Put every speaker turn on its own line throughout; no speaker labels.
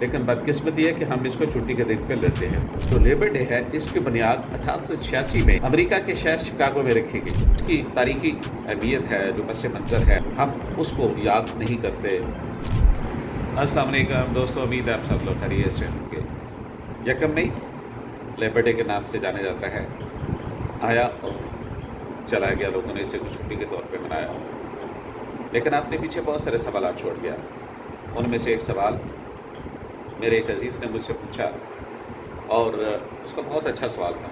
لیکن بدقسمتی ہے کہ ہم اس کو چھٹی کے دن پہ لیتے ہیں۔ جو لیبر ڈے ہے اس کی بنیاد 1886 میں امریکہ کے شہر شکاگو میں رکھی گئی۔ اس کی تاریخی اہمیت ہے، جو پس منظر ہے، ہم اس کو یاد نہیں کرتے۔ السلام علیکم دوستو، امید ہے آپ سب لوگ خیریت سے ہوں گے۔ 1 مئی لیبر ڈے کے نام سے جانا جاتا ہے۔ آیا اور چلا گیا، لوگوں نے اسے کچھ چھٹی کے طور پہ منایا، لیکن آپ نے پیچھے بہت سارے سوالات چھوڑ گیا۔ ان میں سے ایک سوال میرے ایک عزیز نے مجھ سے پوچھا، اور اس کا بہت اچھا سوال تھا۔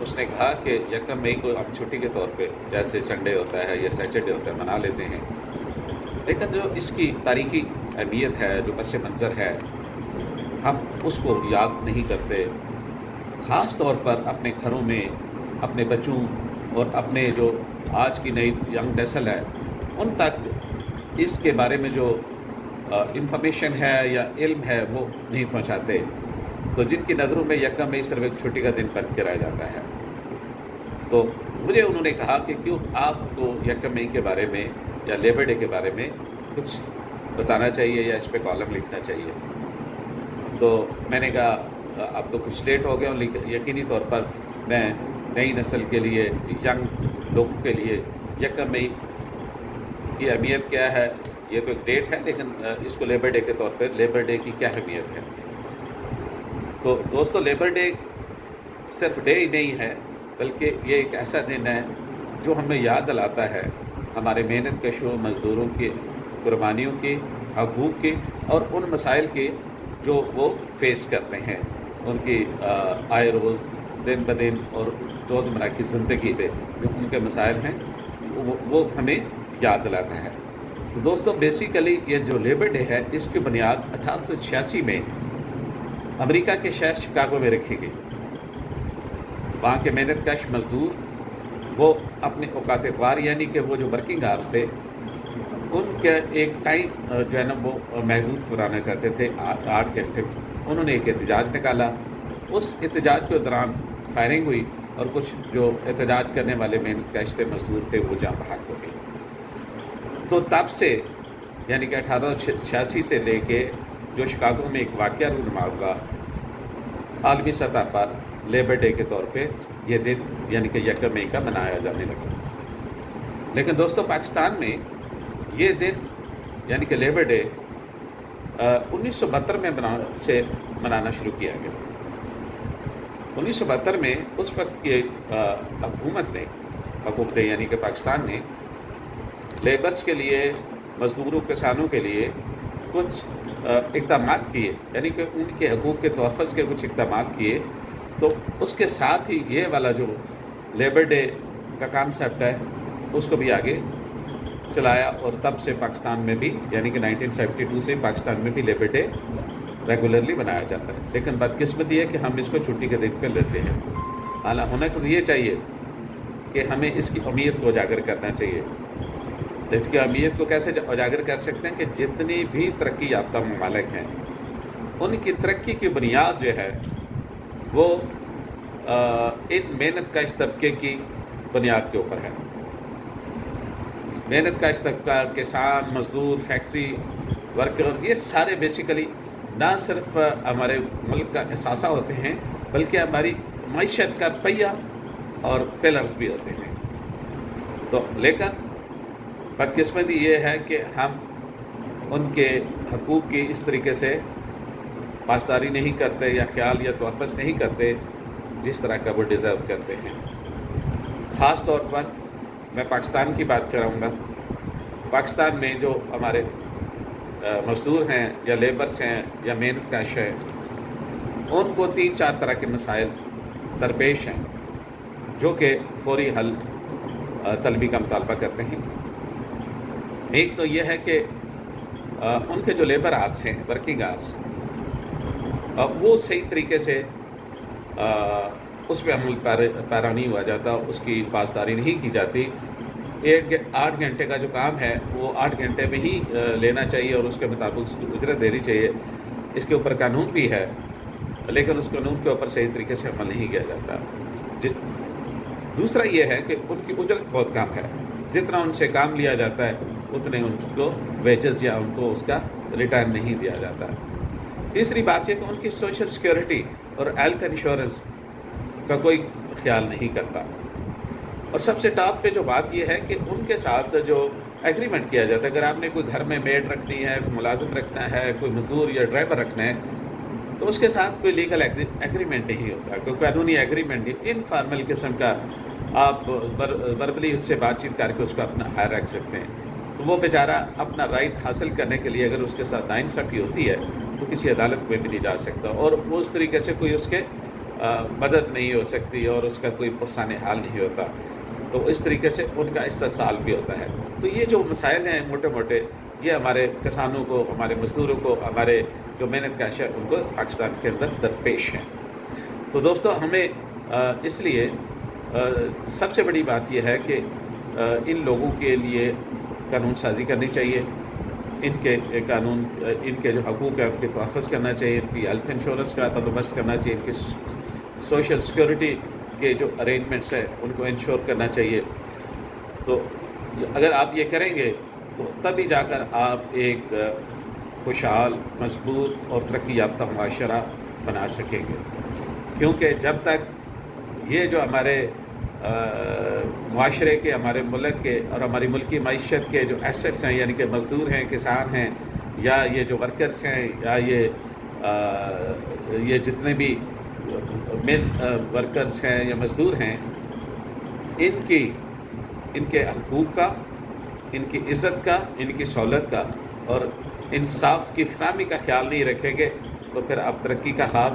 اس نے کہا کہ 1 مئی کو ہم چھٹی کے طور پہ، جیسے سنڈے ہوتا ہے یا سیٹرڈے ہوتا ہے، منا لیتے ہیں، لیکن جو اس کی تاریخی اہمیت ہے، جو پس منظر ہے، ہم اس کو یاد نہیں کرتے۔ خاص طور پر اپنے گھروں میں اپنے بچوں اور اپنے جو آج کی نئی ینگ نسل ہے، ان تک اس کے بارے میں جو انفارمیشن ہے یا علم ہے وہ نہیں پہنچاتے، تو جن کی نظروں میں 1 مئی صرف ایک چھٹی کا دن بن کے رہ جاتا ہے۔ تو مجھے انہوں نے کہا کہ کیوں آپ کو 1 مئی کے بارے میں یا لیبر ڈے کے بارے میں کچھ بتانا چاہیے یا اس پہ کالم لکھنا چاہیے۔ تو میں نے کہا اب تو کچھ لیٹ ہو گیا ہوں، لیکن یقینی طور پر میں نئی نسل کے لیے، ینگ لوگوں کے لیے 1 مئی کی اہمیت کیا ہے، یہ تو ایک ڈیٹ ہے، لیکن اس کو لیبر ڈے کے طور پہ لیبر ڈے کی کیا اہمیت ہے۔ تو دوستو، لیبر ڈے صرف ڈے ہی نہیں ہے، بلکہ یہ ایک ایسا دن ہے جو ہمیں یاد دلاتا ہے ہمارے محنت کشوں مزدوروں کی قربانیوں کی، حقوق کی، اور ان مسائل کی جو وہ فیس کرتے ہیں، ان کی آئے روز دن بدن اور روزمرہ کی زندگی میں جو ان کے مسائل ہیں وہ ہمیں یاد دلاتا ہے۔ تو دوستو، بیسیکلی یہ جو لیبر ڈے ہے اس کی بنیاد 1886 میں امریکہ کے شہر شکاگو میں رکھی گئی۔ وہاں کے محنت کش مزدور وہ اپنے اوقات کار، یعنی کہ وہ جو ورکنگ آورس تھے، ان کے ایک ٹائم جو ہے نا وہ محدود کرانا چاہتے تھے، 8 گھنٹے۔ انہوں نے ایک احتجاج نکالا، اس احتجاج کے دوران فائرنگ ہوئی اور کچھ جو احتجاج کرنے والے محنت کش تھے، مزدور تھے، وہ جاں بحق ہو گئے۔ تو تب سے، یعنی کہ 1886 سے لے کے جو شکاگو میں ایک واقعہ رونما ہوا، عالمی سطح پر لیبر ڈے کے طور پہ یہ دن، یعنی کہ 1 مئی کا منایا جانے لگا۔ لیکن دوستو، پاکستان میں یہ دن یعنی کہ لیبر ڈے 1972 میں منانا شروع کیا گیا۔ 1972 میں اس وقت کی حکومت یعنی کہ پاکستان نے لیبرز کے لیے، مزدوروں کسانوں کے لیے کچھ اقدامات کیے، یعنی کہ ان کے حقوق کے تحفظ کے کچھ اقدامات کیے۔ تو اس کے ساتھ ہی یہ والا جو لیبر ڈے کا کانسیپٹ ہے اس کو بھی آگے چلایا، اور تب سے پاکستان میں بھی، یعنی کہ 1972 سے پاکستان میں بھی لیبر ڈے ریگولرلی منایا جاتا ہے۔ لیکن بدقسمتی ہے کہ ہم اس کو چھٹی کے دن پہ لیتے ہیں۔ حالانکہ ہونا تو یہ چاہیے کہ ہمیں اس کی اہمیت کو اجاگر کرنا چاہیے۔ اس کی اہمیت کو کیسے اجاگر کر سکتے ہیں کہ جتنی بھی ترقی یافتہ ممالک ہیں، ان کی ترقی کی بنیاد جو ہے وہ ان محنت کش طبقے کی بنیاد کے اوپر ہے۔ محنت کش طبقہ، کسان، مزدور، فیکٹری ورکر، یہ سارے بیسیکلی نہ صرف ہمارے ملک کا اثاثہ ہوتے ہیں، بلکہ ہماری معیشت کا پہیہ اور پلرز بھی ہوتے ہیں۔ تو لیکن بدقسمتی یہ ہے کہ ہم ان کے حقوق کی اس طریقے سے پاسداری نہیں کرتے یا خیال یا تحفظ نہیں کرتے جس طرح کا وہ ڈیزرو کرتے ہیں۔ خاص طور پر میں پاکستان کی بات کروں گا۔ پاکستان میں جو ہمارے مزدور ہیں یا لیبرس ہیں یا محنت کش ہیں، ان کو 3-4 طرح کے مسائل درپیش ہیں جو کہ فوری حل طلبی کا مطالبہ کرتے ہیں۔ ایک تو یہ ہے کہ ان کے جو لیبر آورس ہیں، ورکنگ آورس، وہ صحیح طریقے سے اس پہ عمل پیرا نہیں ہوا جاتا، اس کی پاسداری نہیں کی جاتی۔ 8 گھنٹے کا جو کام ہے وہ 8 گھنٹے میں ہی لینا چاہیے اور اس کے مطابق اس کو اجرت دینی چاہیے۔ اس کے اوپر قانون بھی ہے، لیکن اس قانون کے اوپر صحیح طریقے سے عمل نہیں کیا جاتا۔ دوسرا یہ ہے کہ ان کی اجرت بہت کم ہے، جتنا ان سے کام لیا جاتا ہے اتنے ان کو ویجز یا ان کو اس کا ریٹرن نہیں دیا جاتا۔ تیسری بات یہ کہ ان کی سوشل سیکورٹی اور ہیلتھ انشورنس کا کوئی خیال نہیں کرتا. اور سب سے ٹاپ پہ جو بات یہ ہے کہ ان کے ساتھ جو ایگریمنٹ کیا جاتا ہے، اگر آپ نے کوئی گھر میں میڈ رکھنی ہے، کوئی ملازم رکھنا ہے، کوئی مزدور یا ڈرائیور رکھنا ہے، تو اس کے ساتھ کوئی لیگل ایگریمنٹ نہیں ہوتا، کوئی قانونی ایگریمنٹ نہیں. انفارمل قسم کا آپ وربلی اس سے بات چیت کر کے اس کو اپنا ہائر رکھ سکتے ہیں. تو وہ بیچارہ اپنا رائٹ حاصل کرنے کے لیے اگر اس کے ساتھ ناانصافی ہوتی ہے تو کسی عدالت میں بھی نہیں جا سکتا، اور اس طریقے سے کوئی اس کے مدد نہیں ہو سکتی اور اس کا کوئی پرسان حال نہیں ہوتا. تو اس طریقے سے ان کا استحصال بھی ہوتا ہے. تو یہ جو مسائل ہیں موٹے موٹے، یہ ہمارے کسانوں کو، ہمارے مزدوروں کو، ہمارے جو محنت کش ہے ان کو پاکستان کے اندر درپیش ہیں. تو دوستو، ہمیں اس لیے سب سے بڑی بات یہ ہے کہ ان لوگوں کے لیے قانون سازی کرنی چاہیے، ان کے قانون، ان کے جو حقوق ہیں ان کے تحفظ کرنا چاہیے، ان کی ہیلتھ انشورنس کا بندوبست کرنا چاہیے، ان کی سوشل سیکورٹی کے جو ارینجمنٹس ہیں ان کو انشور کرنا چاہیے. تو اگر آپ یہ کریں گے تو تبھی جا کر آپ ایک خوشحال، مضبوط اور ترقی یافتہ معاشرہ بنا سکیں گے. کیونکہ جب تک یہ جو ہمارے معاشرے کے، ہمارے ملک کے اور ہماری ملکی معیشت کے جو ایسٹس ہیں، یعنی کہ مزدور ہیں، کسان ہیں، یا یہ جو ورکرز ہیں، یا یہ جتنے بھی مین ورکرز ہیں یا مزدور ہیں، ان کے حقوق کا، ان کی عزت کا، ان کی سہولت کا اور انصاف کی فراہمی کا خیال نہیں رکھیں گے تو پھر آپ ترقی کا خواب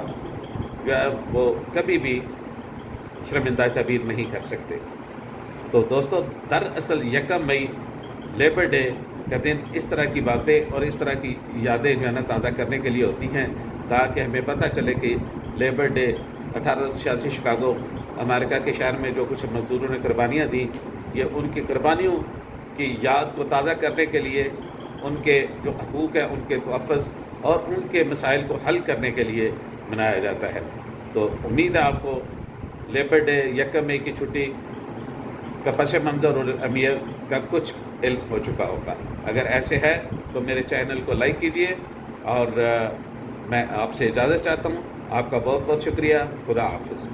جو ہے وہ کبھی بھی شرمندہ تعبیر نہیں کر سکتے. تو دوستو، دراصل 1 مئی لیبر ڈے کا دن اس طرح کی باتیں اور اس طرح کی یادیں جو ہے نا تازہ کرنے کے لیے ہوتی ہیں، تاکہ ہمیں پتہ چلے کہ لیبر ڈے 1886 شکاگو امریکہ کے شہر میں جو کچھ مزدوروں نے قربانیاں دیں، یہ ان کی قربانیوں کی یاد کو تازہ کرنے کے لیے، ان کے جو حقوق ہیں ان کے تحفظ اور ان کے مسائل کو حل کرنے کے لیے منایا جاتا ہے. تو امید ہے آپ کو لیبر ڈے 1 مئی کی چھٹی کا پس منظر اور اہمیت کا کچھ علم ہو چکا ہوگا. اگر ایسے ہے تو میرے چینل کو لائک کیجئے، اور میں آپ سے اجازت چاہتا ہوں. آپ کا بہت بہت شکریہ. خدا حافظ.